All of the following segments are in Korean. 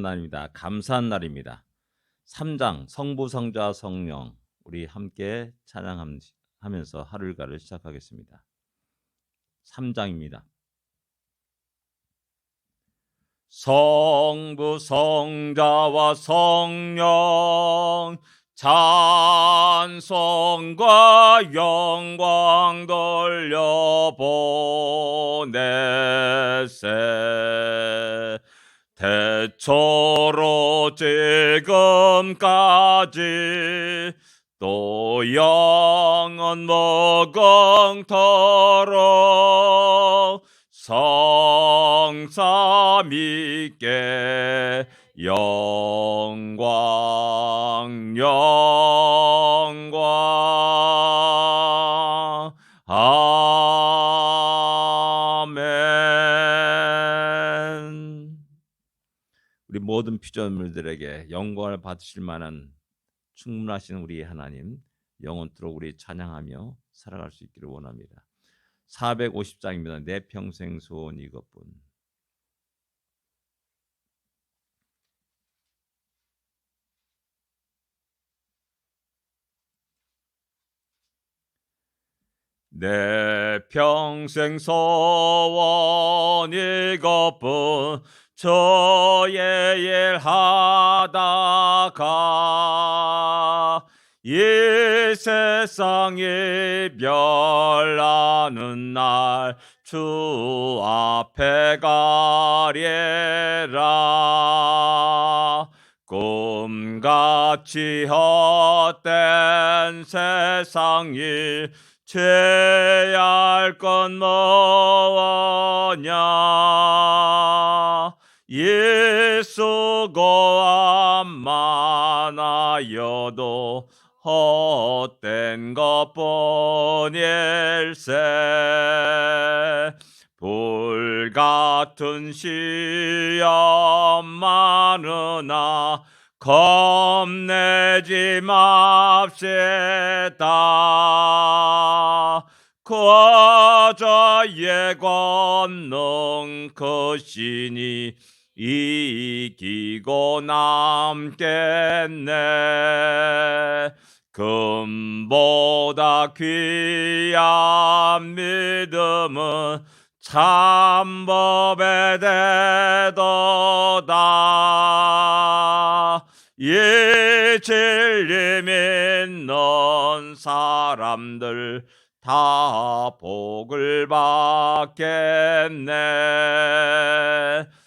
날입니다. 감사한 날입니다. 3장 성부, 성자, 성령 우리 함께 찬양하면서 하루 일과를 시작하겠습니다. 3장입니다. 성부, 성자와 성령 찬송과 영광 돌려보내세. 대초로 지금까지 또 영원 무궁토록 성삼위께 영광 아멘. 우리 모든 피조물들에게 영광을 받으실 만한 충분하신 우리 하나님, 영원토록 우리 찬양하며 살아갈 수 있기를 원합니다. 450장입니다. 내 평생 소원 이것뿐. 내 평생 소원 이것뿐. 저의 일 하다가 이 세상이 멸하는 날 주 앞에 가리라. 꿈같이 헛된 세상일 죄할 건 뭐냐. 예수 고함만 하여도 헛된 것뿐일세. 불같은 시험 많으나 겁내지 맙시다. 그저의 권능 크시니 이기고 남겠네. 금보다 귀한 믿음은 참법에 대도다. 이 진리 믿는 사람들 다 복을 받겠네.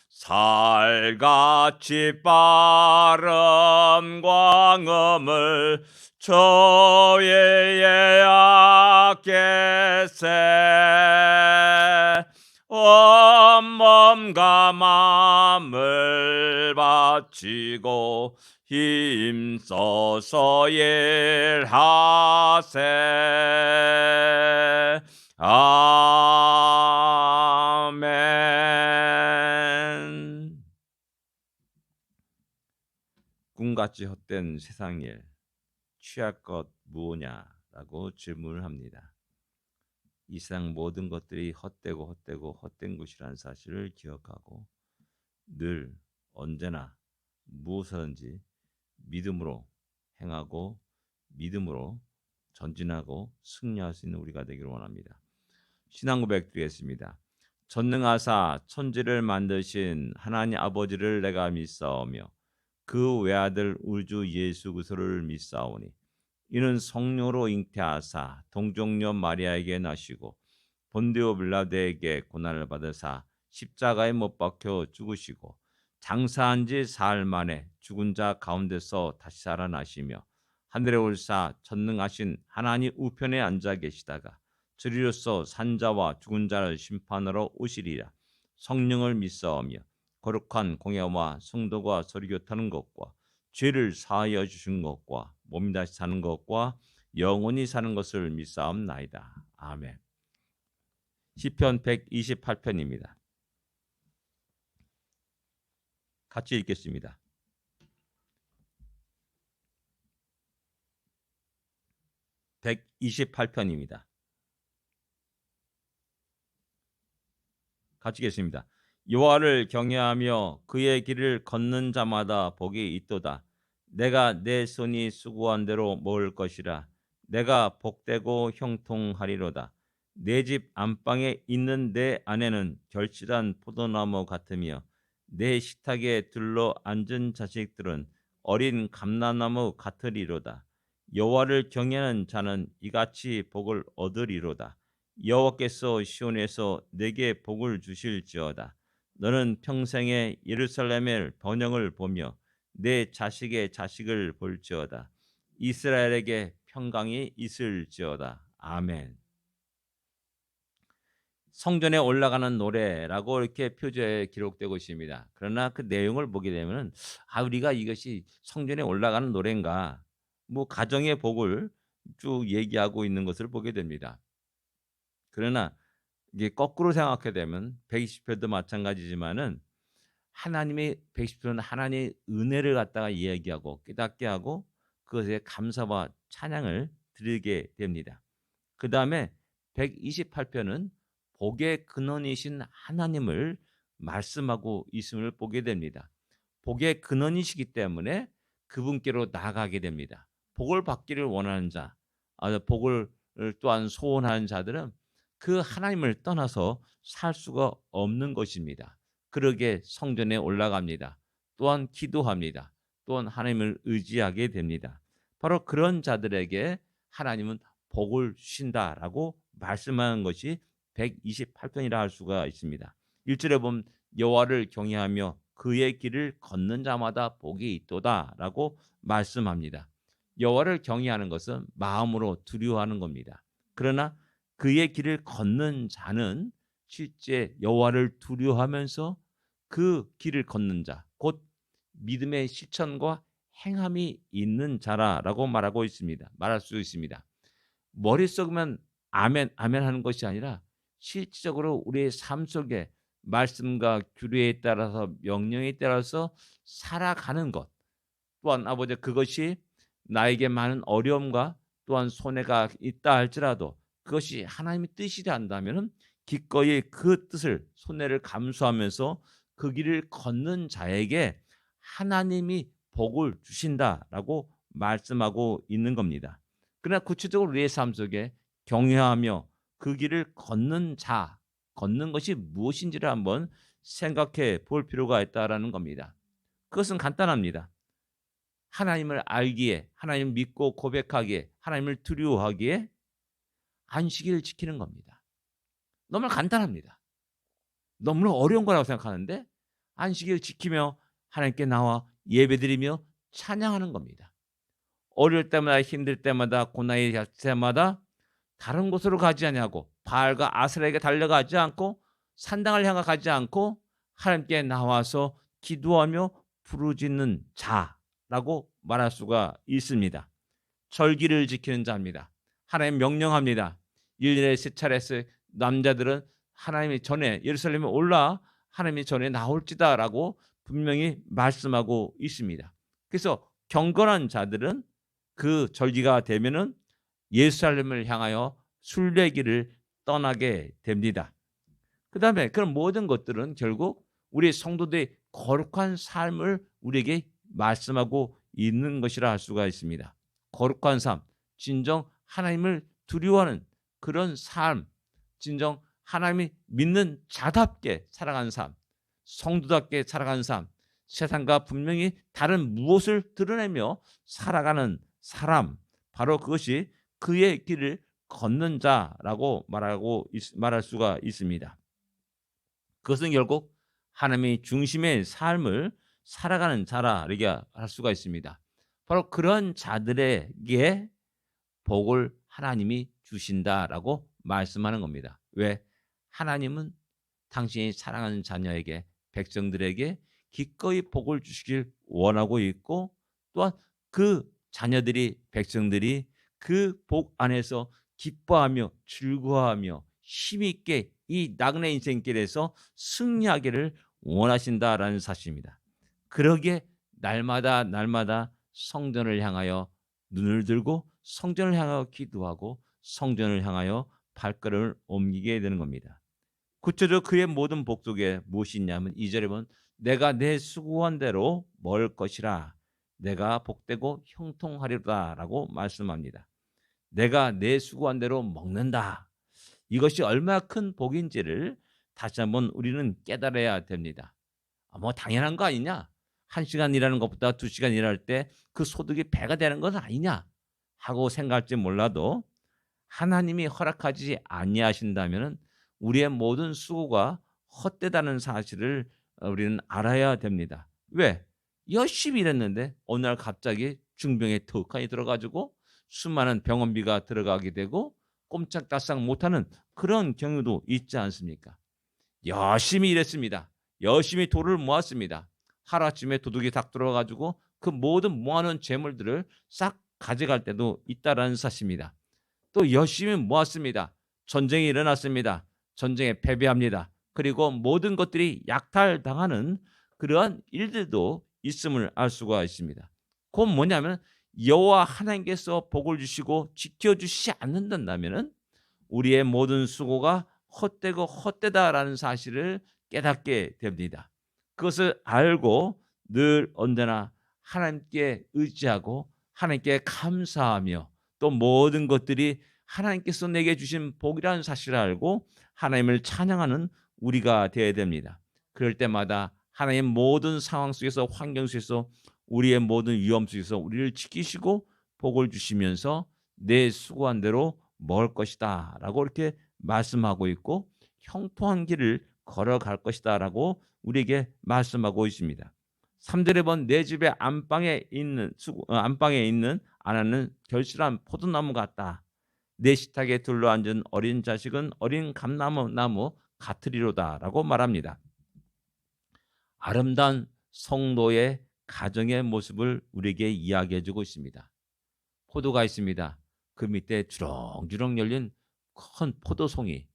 살같이 빠른 광음을 저희의 아께세. 온몸과 마음을 바치고 힘써서 일하세. 아멘. 꿈같이 헛된 세상일 취할 것 무엇냐라고 질문을 합니다. 이 세상 모든 것들이 헛되고 헛된 것이라는 사실을 기억하고 늘 언제나 무엇이든지 믿음으로 행하고 믿음으로 전진하고 승리할 수 있는 우리가 되기를 원합니다. 신앙 고백 드리겠습니다. 전능하사 천지를 만드신 하나님 아버지를 내가 믿사오며 그 외아들 우리 주 예수 그리스도를 믿사오니 이는 성령으로 잉태하사 동정녀 마리아에게 나시고 본디오 빌라도에게 고난을 받으사 십자가에 못 박혀 죽으시고 장사한 지 사흘 만에 죽은 자 가운데서 다시 살아나시며 하늘에 올사 전능하신 하나님 우편에 앉아 계시다가 저리로서 산자와 죽은 자를 심판하러 오시리라. 성령을 믿사오며 거룩한 공예와 성도가 서리교타는 것과 죄를 사하여 주신 것과 몸이 다시 사는 것과 영원히 사는 것을 믿사옵나이다. 아멘. 시편 128편입니다. 같이 읽겠습니다. (128편입니다) 같이 읽겠습니다. 여호와를 경외하며 그의 길을 걷는 자마다 복이 있도다. 내가 내 손이 수고한 대로 모을 것이라. 내가 복되고 형통하리로다. 내 집 안방에 있는 내 아내는 결실한 포도나무 같으며 내 식탁에 둘러 앉은 자식들은 어린 감람나무 같으리로다. 여호와를 경외하는 자는 이같이 복을 얻으리로다. 여호와께서 시온에서 내게 복을 주실지어다. 너는 평생에 예루살렘의 번영을 보며 내 자식의 자식을 볼지어다. 이스라엘에게 평강이 있을지어다. 아멘. 성전에 올라가는 노래라고 이렇게 표제에 기록되고 있습니다. 그러나 그 내용을 보게 되면 우리가 이것이 성전에 올라가는 노래인가? 뭐 가정의 복을 쭉 얘기하고 있는 것을 보게 됩니다. 그러나 이게 거꾸로 생각하게 되면 120편도 마찬가지지만은 하나님의 120편은 하나님의 은혜를 갖다가 이야기하고 깨닫게 하고 그것에 감사와 찬양을 드리게 됩니다. 그다음에 128편은 복의 근원이신 하나님을 말씀하고 있음을 보게 됩니다. 복의 근원이시기 때문에 그분께로 나아가게 됩니다. 복을 받기를 원하는 자, 복을 또한 소원하는 자들은 그 하나님을 떠나서 살 수가 없는 것입니다. 그러게 성전에 올라갑니다. 또한 기도합니다. 또한 하나님을 의지하게 됩니다. 바로 그런 자들에게 하나님은 복을 주신다라고 말씀하는 것이 128편이라 할 수가 있습니다. 1절에 보면 여호와를 경외하며 그의 길을 걷는 자마다 복이 있도다라고 말씀합니다. 여호와를 경외하는 것은 마음으로 두려워하는 겁니다. 그러나 그의 길을 걷는 자는 실제 여호와를 두려워하면서 그 길을 걷는 자, 곧 믿음의 실천과 행함이 있는 자라라고 말하고 있습니다. 말할 수 있습니다. 머릿속만 아멘 아멘 하는 것이 아니라 실질적으로 우리의 삶 속에 말씀과 규례에 따라서 명령에 따라서 살아가는 것 또한 아버지 그것이 나에게 많은 어려움과 또한 손해가 있다 할지라도 그것이 하나님의 뜻이라 한다면 기꺼이 그 뜻을 손해를 감수하면서 그 길을 걷는 자에게 하나님이 복을 주신다라고 말씀하고 있는 겁니다. 그러나 구체적으로 우리의 삶 속에 경외하며 그 길을 걷는 자, 걷는 것이 무엇인지를 한번 생각해 볼 필요가 있다라는 겁니다. 그것은 간단합니다. 하나님을 알기에, 하나님을 믿고 고백하기에, 하나님을 두려워하기에 안식일을 지키는 겁니다. 너무 간단합니다. 너무나 어려운 거라고 생각하는데 안식일을 지키며 하나님께 나와 예배드리며 찬양하는 겁니다. 어려울 때마다 힘들 때마다 고난이 될 때마다 다른 곳으로 가지 아니하고 바알과 아스라에게 달려가지 않고 산당을 향해 가지 않고 하나님께 나와서 기도하며 부르짖는 자라고 말할 수가 있습니다. 절기를 지키는 자입니다. 하나님 명령합니다. 1년에 3차례씩 남자들은 하나님의 전에 예루살렘에 올라 하나님의 전에 나올지다라고 분명히 말씀하고 있습니다. 그래서 경건한 자들은 그 절기가 되면은 예루살렘을 향하여 순례길을 떠나게 됩니다. 그다음에 그런 모든 것들은 결국 우리 성도들의 거룩한 삶을 우리에게 말씀하고 있는 것이라 할 수가 있습니다. 거룩한 삶, 진정 하나님을 두려워하는 그런 삶, 진정 하나님이 믿는 자답게 살아가는 삶, 성도답게 살아가는 삶, 세상과 분명히 다른 무엇을 드러내며 살아가는 사람, 바로 그것이 그의 길을 걷는 자라고 말할 수가 있습니다. 그것은 결국 하나님의 중심의 삶을 살아가는 자라 이렇게 할 수가 있습니다. 바로 그런 자들에게 복을 하나님이 주신다라고 말씀하는 겁니다. 왜? 하나님은 당신이 사랑하는 자녀에게 백성들에게 기꺼이 복을 주시길 원하고 있고 또한 그 자녀들이 백성들이 그 복 안에서 기뻐하며 즐거워하며 힘있게 이 나그네 인생길에서 승리하기를 원하신다라는 사실입니다. 그러기에 날마다 성전을 향하여 눈을 들고 성전을 향하여 기도하고 성전을 향하여 발걸음을 옮기게 되는 겁니다. 구체적으로 그의 모든 복 속에 무엇이 있냐면 2절에 보면 내가 내 수고한 대로 먹을 것이라 내가 복되고 형통하리로다라고 말씀합니다. 내가 내 수고한 대로 먹는다. 이것이 얼마나 큰 복인지를 다시 한번 우리는 깨달아야 됩니다. 뭐 당연한 거 아니냐? 1시간 일하는 것보다 2시간 일할 때 그 소득이 배가 되는 건 아니냐? 하고 생각할지 몰라도 하나님이 허락하지 아니하신다면은 우리의 모든 수고가 헛되다는 사실을 우리는 알아야 됩니다. 왜? 열심히 일했는데 어느 날 갑자기 중병에 턱하니 들어가지고 수많은 병원비가 들어가게 되고 꼼짝달싹 못하는 그런 경우도 있지 않습니까? 열심히 일했습니다. 열심히 돈을 모았습니다. 하루아침에 도둑이 닥 들어가지고 그 모든 모아놓은 재물들을 싹 가져갈 때도 있다라는 사실입니다. 또 열심히 모았습니다. 전쟁이 일어났습니다. 전쟁에 패배합니다. 그리고 모든 것들이 약탈당하는 그러한 일들도 있음을 알 수가 있습니다. 그건 뭐냐면 여호와 하나님께서 복을 주시고 지켜주시지 않는다면은 우리의 모든 수고가 헛되고 헛되다라는 사실을 깨닫게 됩니다. 그것을 알고 늘 언제나 하나님께 의지하고 하나님께 감사하며 또 모든 것들이 하나님께서 내게 주신 복이라는 사실을 알고 하나님을 찬양하는 우리가 되어야 됩니다. 그럴 때마다 하나님 모든 상황 속에서 환경 속에서 우리의 모든 위험 속에서 우리를 지키시고 복을 주시면서 내 수고한 대로 먹을 것이다 라고 이렇게 말씀하고 있고 형통한 길을 걸어갈 것이다 라고 우리에게 말씀하고 있습니다. 3절에 본 내 집의 안방에 있는 아내는 결실한 포도나무 같다. 내 식탁에 둘러앉은 어린 자식은 어린 감나무 같으리로다 라고 말합니다. 아름다운 성도의 가정의 모습을 우리에게 이야기해 주고 있습니다. 포도가 있습니다. 그 밑에 주렁주렁 열린 큰 포도송이,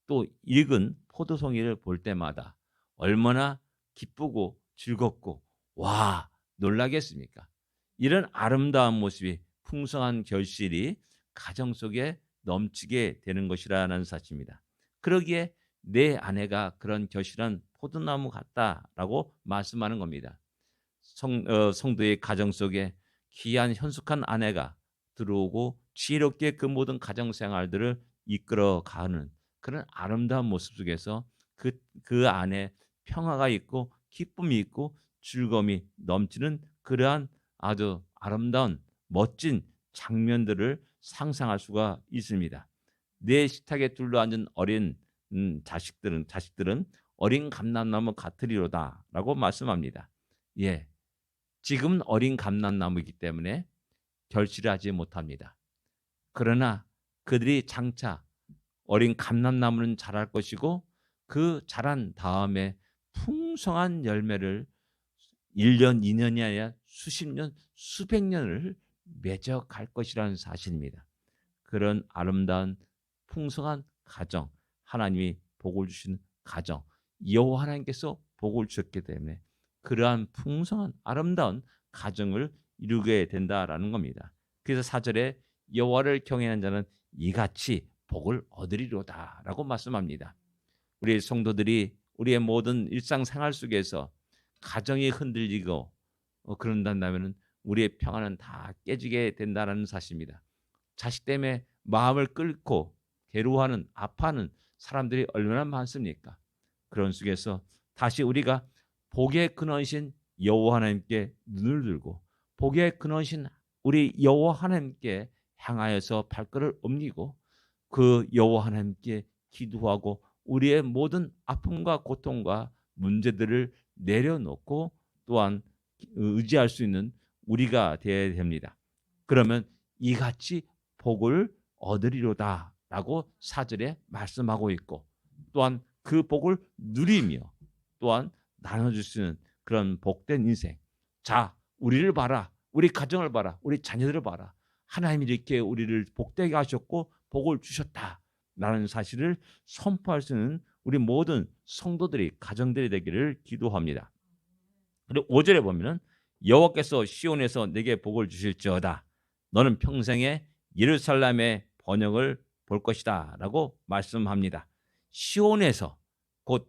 또 익은 포도송이를 볼 때마다 얼마나 기쁘고 즐겁고 와 놀라겠습니까? 이런 아름다운 모습이 풍성한 결실이 가정 속에 넘치게 되는 것이라는 사실입니다. 그러기에 내 아내가 그런 결실한 포도나무 같다라고 말씀하는 겁니다. 성도의 가정 속에 귀한 현숙한 아내가 들어오고 지혜롭게 그 모든 가정 생활들을 이끌어가는 그런 아름다운 모습 속에서 그 안에 평화가 있고 기쁨이 있고 즐거움이 넘치는 그러한 아주 아름다운 멋진 장면들을 상상할 수가 있습니다. 내 식탁에 둘러앉은 어린 자식들은 어린 감람나무 같으리로다라고 말씀합니다. 예, 지금은 어린 감람나무이기 때문에 결실을 하지 못합니다. 그러나 그들이 장차 어린 감람나무는 자랄 것이고 그 자란 다음에 풍성한 열매를 1년, 2년이 아니라 수십 년, 수백 년을 맺어갈 것이라는 사실입니다. 그런 아름다운 풍성한 가정, 하나님이 복을 주시는 가정, 여호와 하나님께서 복을 주셨기 때문에 그러한 풍성한 아름다운 가정을 이루게 된다라는 겁니다. 그래서 4절에 여호와를 경외하는 자는 이같이 복을 얻으리로다라고 말씀합니다. 우리 성도들이 우리의 모든 일상생활 속에서 가정이 흔들리고 그런다면 우리의 평안은 다 깨지게 된다는 사실입니다. 자식 때문에 마음을 끓고 괴로워하는 아파하는 사람들이 얼마나 많습니까? 그런 속에서 다시 우리가 복의 근원이신 여호와 하나님께 눈을 들고 복의 근원이신 우리 여호와 하나님께 향하여서 발걸음을 옮기고 그 여호와 하나님께 기도하고 우리의 모든 아픔과 고통과 문제들을 내려놓고 또한 의지할 수 있는 우리가 되어야 됩니다. 그러면 이같이 복을 얻으리로다라고 4절에 말씀하고 있고 또한 그 복을 누리며 또한 나눠줄 수 있는 그런 복된 인생. 자, 우리를 봐라. 우리 가정을 봐라. 우리 자녀들을 봐라. 하나님이 이렇게 우리를 복되게 하셨고 복을 주셨다라는 사실을 선포할 수 있는 우리 모든 성도들이 가정들이 되기를 기도합니다. 그리고 5절에 보면은 여호와께서 시온에서 내게 복을 주실지어다. 너는 평생에 예루살렘의 번영을 볼 것이다 라고 말씀합니다. 시온에서 곧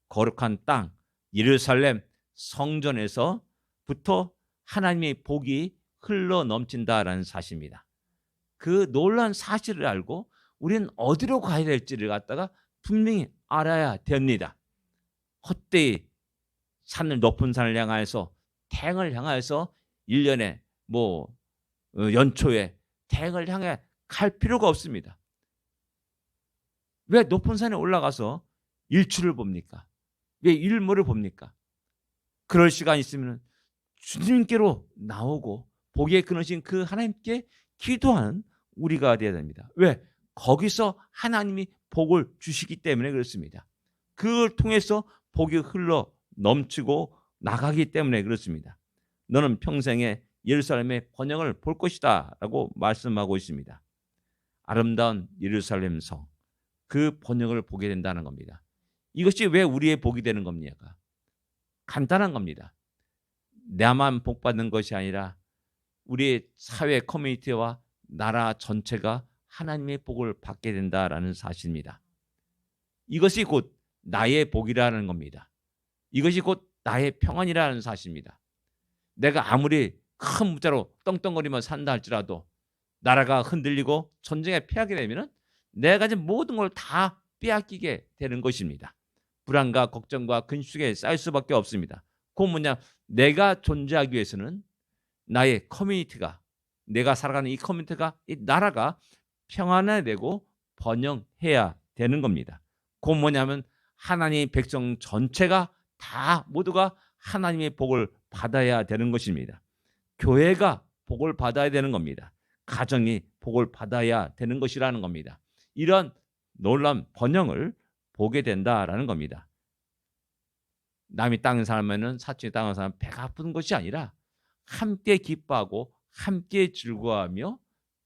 거룩한 땅 예루살렘 성전에서부터 하나님의 복이 흘러 넘친다라는 사실입니다. 그 놀라운 사실을 알고 우리는 어디로 가야 될지를 갖다가 분명히 알아야 됩니다. 헛되이 산을 높은 산을 향하여서 태양을 향하여서 1년에 연초에 태양을 향해 갈 필요가 없습니다. 왜 높은 산에 올라가서 일출을 봅니까? 왜 일몰을 봅니까? 그럴 시간 있으면 주님께로 나오고 보기에 그러신 그 하나님께 기도하는 우리가 되어야 됩니다. 왜? 거기서 하나님이 복을 주시기 때문에 그렇습니다. 그걸 통해서 복이 흘러 넘치고 나가기 때문에 그렇습니다. 너는 평생에 예루살렘의 번영을 볼 것이다 라고 말씀하고 있습니다. 아름다운 예루살렘 성, 그 번영을 보게 된다는 겁니다. 이것이 왜 우리의 복이 되는 겁니까? 간단한 겁니다. 나만 복 받는 것이 아니라 우리의 사회 커뮤니티와 나라 전체가 하나님의 복을 받게 된다라는 사실입니다. 이것이 곧 나의 복이라는 겁니다. 이것이 곧 나의 평안이라는 사실입니다. 내가 아무리 큰 무자로 떵떵거리며 산다 할지라도 나라가 흔들리고 전쟁에 패하게 되면 내가 가진 모든 걸 다 빼앗기게 되는 것입니다. 불안과 걱정과 근심에 쌓일 수밖에 없습니다. 그건 뭐냐? 내가 존재하기 위해서는 나의 커뮤니티가, 내가 살아가는 이 커뮤니티가, 이 나라가 평안해되고 번영해야 되는 겁니다. 그건 뭐냐면 하나님의 백성 전체가 다 모두가 하나님의 복을 받아야 되는 것입니다. 교회가 복을 받아야 되는 겁니다. 가정이 복을 받아야 되는 것이라는 겁니다. 이런 놀라운 번영을 보게 된다라는 겁니다. 남이 땅에 살면은 사촌이 땅에 살면 배가 아픈 것이 아니라 함께 기뻐하고 함께 즐거워하며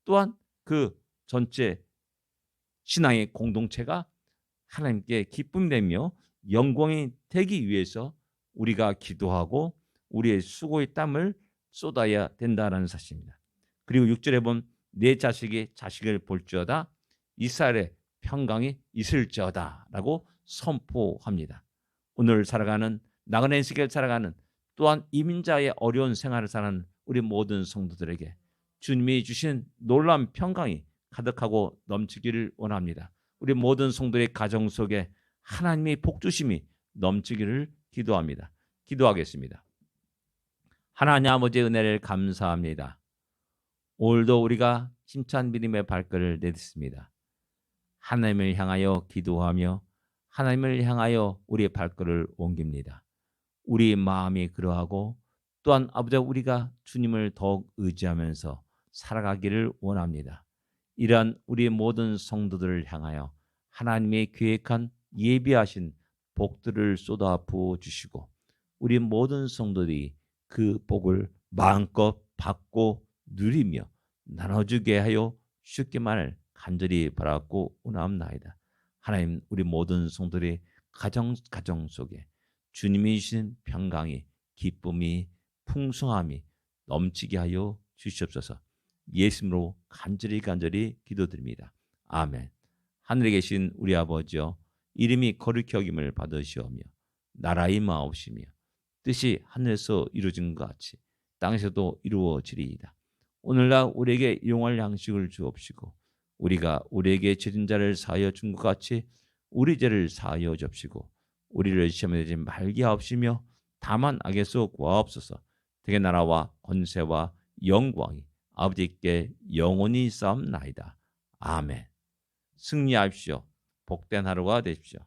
또한 그 전체 신앙의 공동체가 하나님께 기쁨 되며 영광이 되기 위해서 우리가 기도하고 우리의 수고의 땀을 쏟아야 된다는 사실입니다. 그리고 6절에 보면 내 자식이 자식을 볼지어다 이스라엘의 평강이 있을지어다 라고 선포합니다. 오늘 살아가는 나그네 인생을 살아가는 또한 이민자의 어려운 생활을 사는 우리 모든 성도들에게 주님이 주신 놀라운 평강이 가득하고 넘치기를 원합니다. 우리 모든 성도의 가정 속에 하나님의 복주심이 넘치기를 기도합니다. 기도하겠습니다. 하나님 아버지의 은혜를 감사합니다. 오늘도 우리가 힘찬 믿음의 발걸음을 내딛습니다. 하나님을 향하여 기도하며 하나님을 향하여 우리의 발걸음을 옮깁니다. 우리 마음이 그러하고 또한 아버지 우리가 주님을 더욱 의지하면서 살아가기를 원합니다. 이러한 우리 모든 성도들을 향하여 하나님의 계획한 예비하신 복들을 쏟아 부어 주시고 우리 모든 성도들이 그 복을 마음껏 받고 누리며 나눠주게 하여 주시기만을 간절히 바라고 원합나이다. 하나님 우리 모든 성도들의 가정 속에 주님이 주신 평강이 기쁨이 풍성함이 넘치게 하여 주시옵소서. 예수님으로 간절히 기도드립니다. 아멘. 하늘에 계신 우리 아버지여 이름이 거룩히 여김을 받으시오며 나라의 마옵시며 뜻이 하늘에서 이루어진 것 같이 땅에서도 이루어지리이다. 오늘날 우리에게 일용할 양식을 주옵시고 우리가 우리에게 죄진 자를 사하여 준 것 같이 우리 죄를 사하여 줍시고 우리를 시험에 들지 말게 하옵시며 다만 악에서 구하옵소서. 되게 나라와 권세와 영광이 아버지께 영원히 싸움나이다. 아멘. 승리하십시오. 복된 하루가 되십시오.